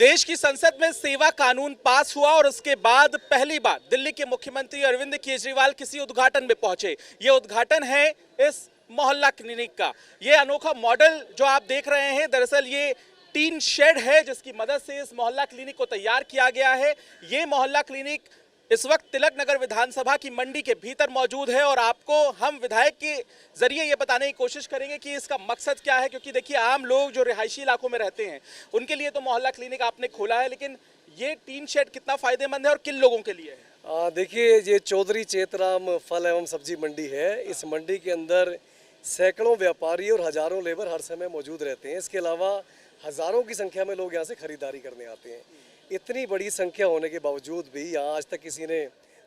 देश की संसद में सेवा कानून पास हुआ और उसके बाद पहली बार दिल्ली के मुख्यमंत्री अरविंद केजरीवाल किसी उद्घाटन में पहुंचे। ये उद्घाटन है इस मोहल्ला क्लिनिक का। ये अनोखा मॉडल जो आप देख रहे हैं, दरअसल ये टीन शेड है जिसकी मदद से इस मोहल्ला क्लिनिक को तैयार किया गया है। ये मोहल्ला क्लिनिक इस वक्त तिलक नगर विधानसभा की मंडी के भीतर मौजूद है और आपको हम विधायक के जरिए ये बताने की कोशिश करेंगे कि इसका मकसद क्या है, क्योंकि देखिए आम लोग जो रिहायशी इलाकों में रहते हैं उनके लिए तो मोहल्ला क्लिनिक आपने खोला है, लेकिन ये टीन शेड कितना फायदेमंद है और किन लोगों के लिए है? देखिए, ये चौधरी चेतराम फल एवं सब्जी मंडी है। इस मंडी के अंदर सैकड़ों व्यापारी और हजारों लेबर हर समय मौजूद रहते हैं। इसके अलावा हजारों की संख्या में लोग यहाँ से खरीदारी करने आते हैं। इतनी बड़ी संख्या होने के बावजूद भी यहाँ आज तक किसी ने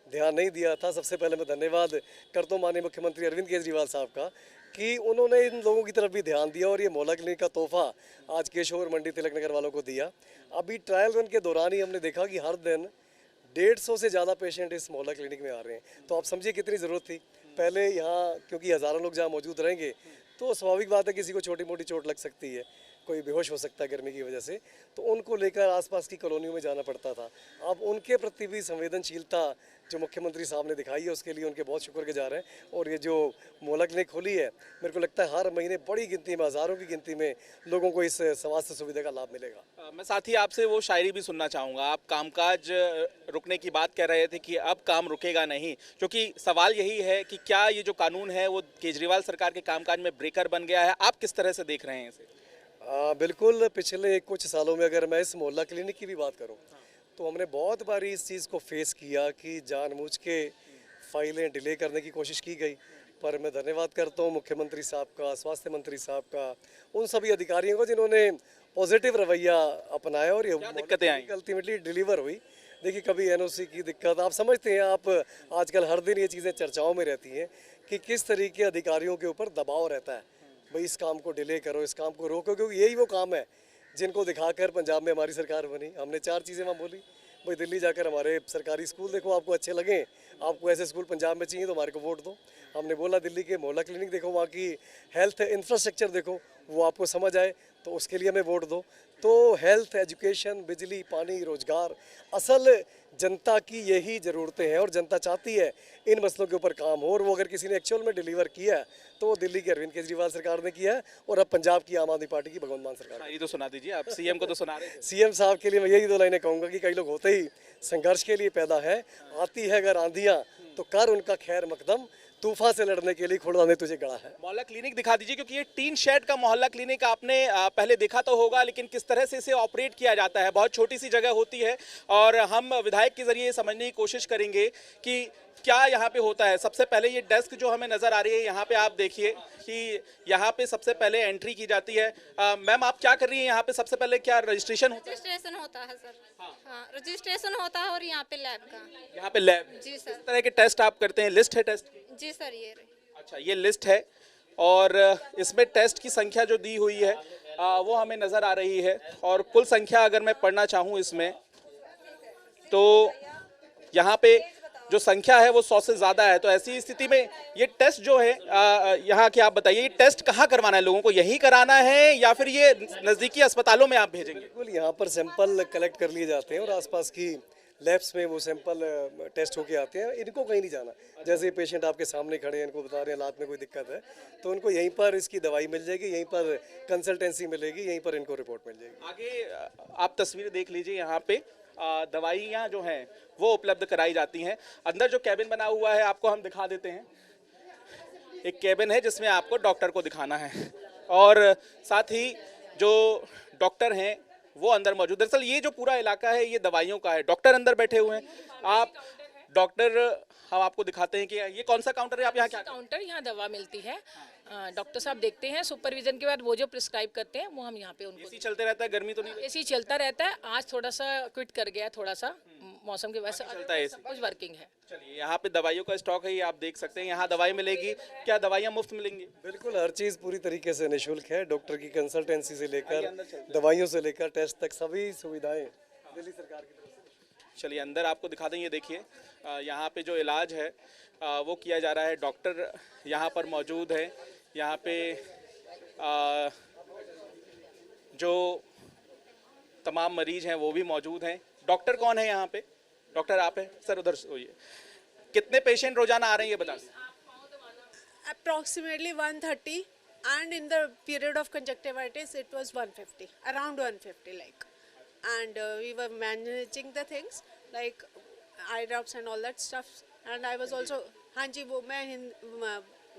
ध्यान नहीं दिया था। सबसे पहले मैं धन्यवाद करता हूँ माननीय मुख्यमंत्री अरविंद केजरीवाल साहब का कि उन्होंने इन लोगों की तरफ भी ध्यान दिया और ये मोहल्ला क्लिनिक का तोहफा आज केशोर मंडी तिलक नगर वालों को दिया। अभी ट्रायल रन के दौरान ही हमने देखा कि हर दिन 150 से ज़्यादा पेशेंट इस मोहल्ला क्लिनिक में आ रहे हैं। तो आप समझिए कितनी ज़रूरत थी। पहले यहाँ क्योंकि हज़ारों लोग जहाँ मौजूद रहेंगे तो स्वाभाविक बात है किसी को छोटी मोटी चोट लग सकती है, कोई बेहोश हो सकता है गर्मी की वजह से, तो उनको लेकर आसपास की कॉलोनियों में जाना पड़ता था। अब उनके प्रति भी संवेदनशीलता जो मुख्यमंत्री साहब ने दिखाई है उसके लिए उनके बहुत शुक्रगुजार हैं। और ये जो मोहल्ला क्लिनिक खोली है, मेरे को लगता है हर महीने बड़ी गिनती में, हज़ारों की गिनती में लोगों को इस स्वास्थ्य सुविधा का लाभ मिलेगा। मैं साथ ही आपसे वो शायरी भी सुनना चाहूँगा। आप कामकाज रुकने की बात कह रहे थे कि अब काम रुकेगा नहीं, क्योंकि सवाल यही है कि क्या ये जो कानून है वो केजरीवाल सरकार के कामकाज में ब्रेकर बन गया है? आप किस तरह से देख रहे हैं इसे? बिल्कुल, पिछले कुछ सालों में अगर मैं इस मोहल्ला क्लिनिक की भी बात करूं तो हमने बहुत बारी इस चीज़ को फेस किया कि जानबूझ के फाइलें डिले करने की कोशिश की गई। पर मैं धन्यवाद करता हूं मुख्यमंत्री साहब का, स्वास्थ्य मंत्री साहब का, उन सभी अधिकारियों को जिन्होंने पॉजिटिव रवैया अपनाया और ये दिक्कतें आई अल्टीमेटली डिलीवर हुई। देखिए, कभी एनओसी की दिक्कत, आप समझते हैं, आप आजकल हर दिन ये चीज़ें चर्चाओं में रहती हैं कि किस तरीके अधिकारियों के ऊपर दबाव रहता है, भाई इस काम को डिले करो, इस काम को रोको, क्योंकि यही वो काम है जिनको दिखाकर पंजाब में हमारी सरकार बनी। हमने 4 चीज़ें वहाँ बोली, भाई दिल्ली जाकर हमारे सरकारी स्कूल देखो, आपको अच्छे लगे, आपको ऐसे स्कूल पंजाब में चाहिए तो हमारे को वोट दो। हमने बोला दिल्ली के मोहल्ला क्लिनिक देखो, वहाँ की हेल्थ इंफ्रास्ट्रक्चर देखो, वो आपको समझ आए तो उसके लिए हमें वोट दो। तो हेल्थ, एजुकेशन, बिजली, पानी, रोजगार, असल जनता की यही ज़रूरतें हैं और जनता चाहती है इन मसलों के ऊपर काम हो। और वो अगर किसी ने एक्चुअल में डिलीवर किया है तो वो दिल्ली की अरविंद केजरीवाल सरकार ने किया है और अब पंजाब की आम आदमी पार्टी की भगवंत मान सरकार। ये तो सुना दीजिए, आप सीएम को तो सुना रहे हैं। सीएम साहब के लिए मैं यही 2 लाइनें कहूँगा कि कई लोग होते ही संघर्ष के लिए पैदा है। आती है अगर आंधियाँ तो कर उनका खैर मकदम, तूफान से लड़ने के लिए खुदा ने तुझे गढ़ा है। मोहल्ला क्लिनिक दिखा दीजिए, क्योंकि ये टीन शेड का मोहल्ला क्लिनिक आपने पहले देखा तो होगा, लेकिन किस तरह से इसे ऑपरेट किया जाता है। बहुत छोटी सी जगह होती है और हम विधायक के जरिए समझने की कोशिश करेंगे कि क्या यहाँ पे होता है। सबसे पहले ये डेस्क जो हमें नजर आ रही है, यहाँ पे आप देखिए कि यहाँ पे सबसे पहले एंट्री की जाती है। मैम, आप क्या कर रही हैं यहाँ पे? सबसे पहले क्या रजिस्ट्रेशन होता है? रजिस्ट्रेशन होता है सर। हाँ, रजिस्ट्रेशन होता है और यहाँ पे लैब का। यहाँ पे लैब? जी सर। किस तरह के टेस्ट आप करते हैं? लिस्ट है टेस्ट की? जी सर, ये रही। अच्छा, ये लिस्ट है और इसमें टेस्ट की संख्या जो दी हुई है वो हमें नज़र आ रही है। और कुल संख्या अगर मैं पढ़ना चाहूँ इसमें तो यहाँ पे जो संख्या है वो 100 से ज़्यादा है। तो ऐसी स्थिति में ये टेस्ट जो है यहाँ के, आप बताइए, ये टेस्ट कहाँ करवाना है? लोगों को यहीं कराना है या फिर ये नज़दीकी अस्पतालों में आप भेजेंगे? बिल्कुल, यहाँ पर सैंपल कलेक्ट कर लिए जाते हैं और आसपास की लैब्स में वो सैंपल टेस्ट होके आते हैं। इनको कहीं नहीं जाना। जैसे पेशेंट आपके सामने खड़े हैं, इनको बता रहे हैं हालात में कोई दिक्कत है तो उनको यहीं पर इसकी दवाई मिल जाएगी, यहीं पर कंसल्टेंसी मिलेगी, यहीं पर इनको रिपोर्ट मिल जाएगी। आगे आप तस्वीर देख लीजिए, यहाँ पे दवाइयाँ जो हैं वो उपलब्ध कराई जाती हैं। अंदर जो कैबिन बना हुआ है आपको हम दिखा देते हैं। एक कैबिन है जिसमें आपको डॉक्टर को दिखाना है और साथ ही जो डॉक्टर हैं वो अंदर मौजूद। दरअसल ये जो पूरा इलाका है ये दवाइयों का है। डॉक्टर अंदर बैठे हुए हैं। आप डॉक्टर, हम आपको दिखाते हैं कि ये कौन सा काउंटर है। आप यहाँ क्या काउंटर, यहाँ दवा मिलती है। डॉक्टर साहब देखते हैं, सुपरविजन के बाद वो जो प्रिस्क्राइब करते हैं वो हम यहाँ पे उनको। एसी चलते रहता है? गर्मी तो नहीं? एसी चलता रहता है। आज थोड़ा सा क्विट कर गया, थोड़ा सा मौसम की वजह से चलता है एसी? कुछ वर्किंग है। चलिए, यहाँ पे दवाइयों का स्टॉक है, ये आप देख सकते हैं। यहाँ दवाई मिलेगी। क्या दवाइयाँ मुफ्त मिलेंगी? बिल्कुल, हर चीज़ पूरी तरीके से निःशुल्क है। डॉक्टर की कंसल्टेंसी से लेकर दवाइयों से लेकर टेस्ट तक सभी सुविधाएं दिल्ली सरकार की तरफ से। चलिए अंदर आपको दिखा दें। ये देखिए, यहाँ पे जो इलाज है वो किया जा रहा है। डॉक्टर यहाँ पर मौजूद है। यहाँ पे जो तमाम मरीज हैं वो भी मौजूद हैं। डॉक्टर कौन है यहाँ पे? डॉक्टर आप हैं सर, उधर होइए। कितने पेशेंट रोजाना आ रहे हैं ये बता। Approximately 130, and in the period of conjunctivitis it was 150, around 150 like. And we were managing the things like eye drops and all that stuff, and I was also, हाँ जी, वो मैं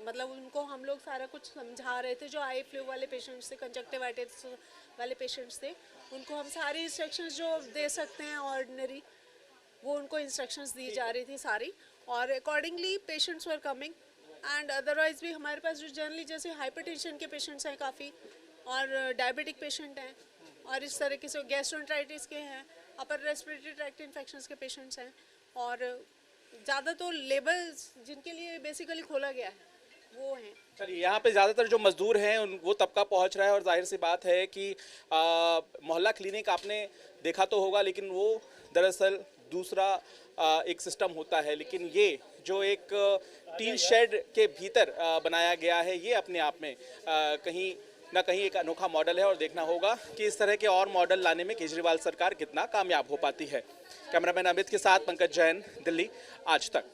मतलब उनको हम लोग सारा कुछ समझा रहे थे। जो आई फ्लू वाले पेशेंट्स थे, कंजक्टिवाइटिस वाले पेशेंट्स थे, उनको हम सारी इंस्ट्रक्शंस जो दे सकते हैं ऑर्डिनरी, वो उनको इंस्ट्रक्शंस दी जा रही थी सारी, और accordingly patients were coming. And otherwise भी हमारे पास जो जनरली जैसे हाइपरटेंशन के पेशेंट्स हैं काफ़ी, और डायबिटिक पेशेंट हैं, और इस तरीके से गैस्ट्रोएंटेराइटिस के हैं, अपर रेस्पिरेटरी ट्रैक्ट इन्फेक्शंस के पेशेंट्स हैं, और ज़्यादा तो लेबल्स जिनके लिए बेसिकली खोला गया है वो हैं। चलिए, यहाँ पे ज़्यादातर जो मजदूर हैं वो तबका पहुँच रहा है, और जाहिर सी बात है कि मोहल्ला क्लिनिक आपने देखा तो होगा, लेकिन वो दरअसल दूसरा एक सिस्टम होता है। लेकिन ये जो एक टीन शेड के भीतर बनाया गया है, ये अपने आप में कहीं ना कहीं एक अनोखा मॉडल है, और देखना होगा कि इस तरह के और मॉडल लाने में केजरीवाल सरकार कितना कामयाब हो पाती है। कैमरामैन अमित के साथ पंकज जैन, दिल्ली आज तक।